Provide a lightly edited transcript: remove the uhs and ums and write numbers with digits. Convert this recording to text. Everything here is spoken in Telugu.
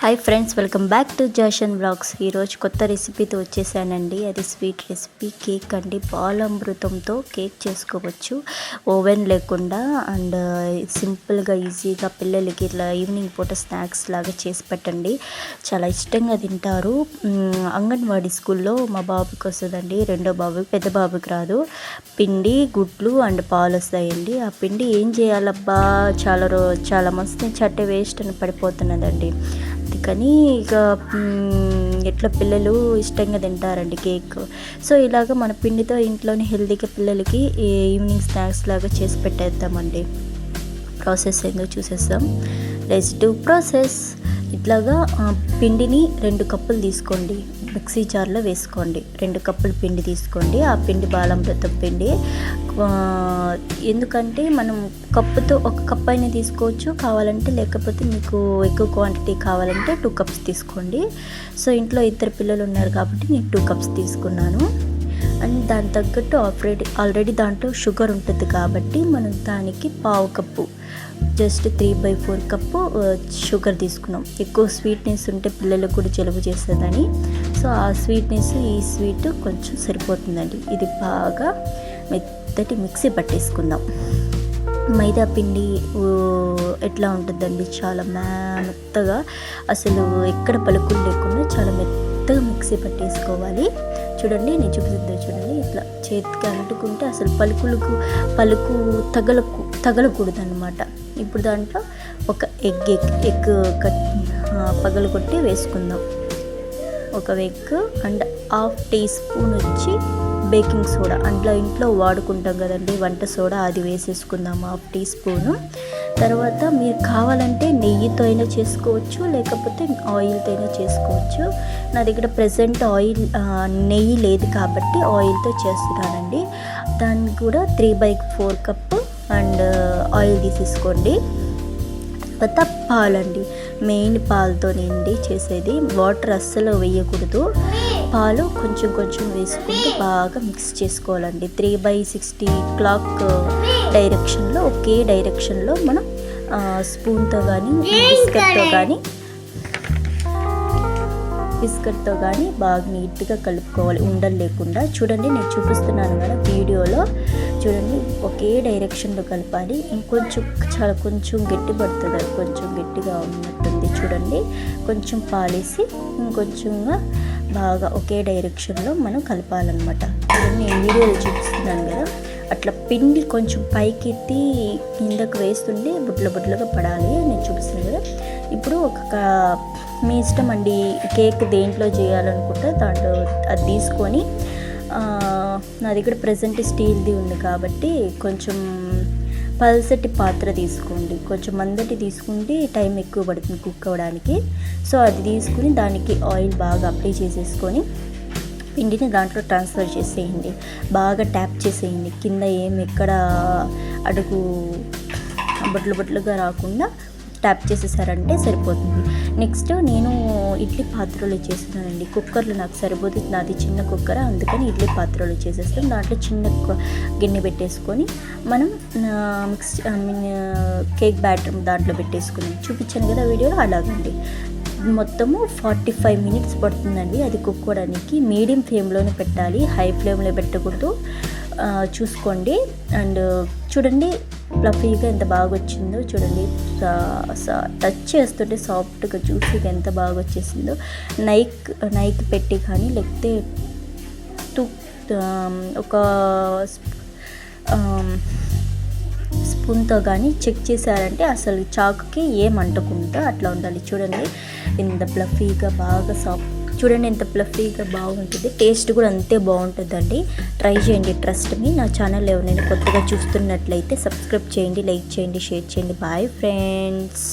Hi friends, welcome back to Joshan blogs. ఈరోజు కొత్త రెసిపీతో వచ్చేసానండి. అది స్వీట్ రెసిపీ కేక్ అండి. పాలామృతంతో కేక్ చేసుకోవచ్చు ఓవెన్ లేకుండా. అండ్ సింపుల్గా ఈజీగా పిల్లలకి ఇట్లా ఈవినింగ్ పూట స్నాక్స్ లాగా చేసి పెట్టండి, చాలా ఇష్టంగా తింటారు. అంగన్వాడీ స్కూల్లో మా బాబుకి వస్తుందండి, రెండో బాబుకి, పెద్ద బాబుకి రాదు. పిండి, గుడ్లు అండ్ పాలు వస్తాయండి. ఆ పిండి ఏం చేయాలబ్బా, చాలా మస్తు చట్టే వేస్ట్ అని పడిపోతున్నదండి. కానీ ఇక ఎట్లా పిల్లలు ఇష్టంగా తింటారండి కేక్. సో ఇలాగ మన పిండితో ఇంట్లోనే హెల్తీగా పిల్లలకి ఈవినింగ్ స్నాక్స్ లాగా చేసి పెట్టేద్దామండి. ప్రాసెస్ ఏందో చూసేస్తాం. Let's do process. ఇట్లాగా పిండిని 2 కప్పులు తీసుకోండి, మిక్సీ జార్లో వేసుకోండి. 2 కప్పులు పిండి తీసుకోండి. ఆ పిండి బాలామృతం పిండి. ఎందుకంటే మనం కప్పుతో 1 కప్ అయినా తీసుకోవచ్చు కావాలంటే, లేకపోతే మీకు ఎక్కువ క్వాంటిటీ కావాలంటే 2 కప్స్ తీసుకోండి. సో ఇంట్లో 2 పిల్లలు ఉన్నారు కాబట్టి నేను 2 కప్స్ తీసుకున్నాను. అండ్ దాని తగ్గట్టు ఆల్రెడీ దాంట్లో షుగర్ ఉంటుంది కాబట్టి మనం దానికి 1/2 కప్పు, జస్ట్ 3/4 కప్పు షుగర్ తీసుకున్నాం. ఎక్కువ స్వీట్నెస్ ఉంటే పిల్లలకు కూడా జలుబు చేస్తుందని, సో ఆ స్వీట్నెస్ ఈ స్వీట్ కొంచెం సరిపోతుందండి. ఇది బాగా మెత్తటి మిక్సీ పట్టేసుకుందాం. మైదా పిండి ఎట్లా ఉంటుందండి, చాలా మెత్తగా, అసలు ఎక్కడ పలుకులు లేకుండా చాలా మెత్తగా మిక్సీ పట్టేసుకోవాలి. చూడండి, నేను చూపిస్తుందో చూడండి. ఇట్లా చేతికి అంటుకుంటే అసలు పలుకు తగలకూడదు అనమాట. ఇప్పుడు దాంట్లో ఒక ఎగ్ పగలగొట్టి వేసుకుందాం. ఒక ఎగ్ అండ్ 1/2 టీ స్పూన్ వచ్చి బేకింగ్ సోడా, ఇంట్లో వాడుకుంటాం కదండి వంట సోడా, అది వేసేసుకుందాము 1/2 టీ స్పూను. తర్వాత మీరు కావాలంటే నెయ్యితో అయినా చేసుకోవచ్చు, లేకపోతే ఆయిల్తో అయినా చేసుకోవచ్చు. నా దగ్గర ప్రజెంట్ నెయ్యి లేదు కాబట్టి ఆయిల్తో చేస్తున్నానండి. దానికి కూడా 3/4 కప్పు అండ్ ఆయిల్ తీసేసుకోండి. తర్వాత పాలండి, మెయిన్ పాలతోనండి చేసేది. వాటర్ అస్సలు వేయకూడదు. పాలు కొంచెం వేసుకుంటూ బాగా మిక్స్ చేసుకోవాలండి. 3/60 క్లాక్ డైరెక్షన్లో, ఒకే డైరెక్షన్లో మనం స్పూన్తో కానీ బిస్కెట్తో కానీ బాగా నీట్గా కలుపుకోవాలి, ఉండలు లేకుండా. చూడండి, నేను చూపిస్తున్నాను కదా వీడియోలో, చూడండి ఒకే డైరెక్షన్లో కలపాలి. కొంచెం గట్టి పడుతుంది, అది కొంచెం గట్టిగా ఉన్నట్టుంది. చూడండి, కొంచెం పాలేసి ఇంకొంచెంగా బాగా ఒకే డైరెక్షన్లో మనం కలపాలన్నమాట. చూడండి, నేను వీడియోలో చూపిస్తున్నాను కదా, అట్లా పిండి కొంచెం పైకెత్తి కిందకు వేస్తుంటే బుడ్లుగా పడాలి. నేను చూపిస్తున్నాను కదా. ఇప్పుడు మీ ఇష్టం అండి, కేక్ దేంట్లో చేయాలనుకుంటే దాంట్లో అది తీసుకొని, నా దగ్గర ప్రజెంట్ స్టీల్ది ఉంది కాబట్టి కొంచెం పల్సటి పాత్ర తీసుకోండి. కొంచెం మందటి తీసుకుంటే టైం ఎక్కువ పడుతుంది కుక్ అవ్వడానికి. సో అది తీసుకుని దానికి ఆయిల్ బాగా అప్లై చేసేసుకొని పిండిని దాంట్లో ట్రాన్స్ఫర్ చేసేయండి. బాగా ట్యాప్ చేసేయండి. కింద ఎక్కడ అడుగు బొట్లుగా రాకుండా ట్యాప్ చేసేసారంటే సరిపోతుంది. నెక్స్ట్ నేను ఇడ్లీ పాత్రలో చేస్తున్నానండి. కుక్కర్లో నాకు సరిపోతుంది, నాది చిన్న కుక్కర్, అందుకని ఇడ్లీ పాత్రలో చేసేస్తాం. దాంట్లో చిన్న గిన్నె పెట్టేసుకొని మనం కేక్ బ్యాటర్ దాంట్లో పెట్టేసుకుని చూపించాను కదా వీడియోలో, అలాగండి. మొత్తము 45 మినిట్స్ పడుతుందండి అది కుక్ అవ్వడానికి. మీడియం ఫ్లేమ్లోనే పెట్టాలి, హై ఫ్లేమ్లో పెట్టకూడదు, చూసుకోండి. అండ్ చూడండి ఫ్లఫీగా ఎంత బాగా వచ్చిందో చూడండి. టచ్ చేస్తుంటే సాఫ్ట్గా జ్యూసీగా ఎంత బాగా వచ్చేసిందో. నైక్ పెట్టి కానీ, లేకపోతే ఒక స్పూన్తో కానీ చెక్ చేశారంటే అసలు చాకుకి ఏమంటకుండా అట్లా ఉండాలి. చూడండి ఎంత ఫ్లఫీగా బాగా చూడండి ఎంత ఫ్లఫీగా బాగుంటుంది. టేస్ట్ కూడా అంతే బాగుంటుందండి. ట్రై చేయండి, ట్రస్ట్ మీ. నా ఛానల్ ఎవరైనా కొత్తగా చూస్తున్నట్లయితే సబ్స్క్రైబ్ చేయండి, లైక్ చేయండి, షేర్ చేయండి. Bye friends.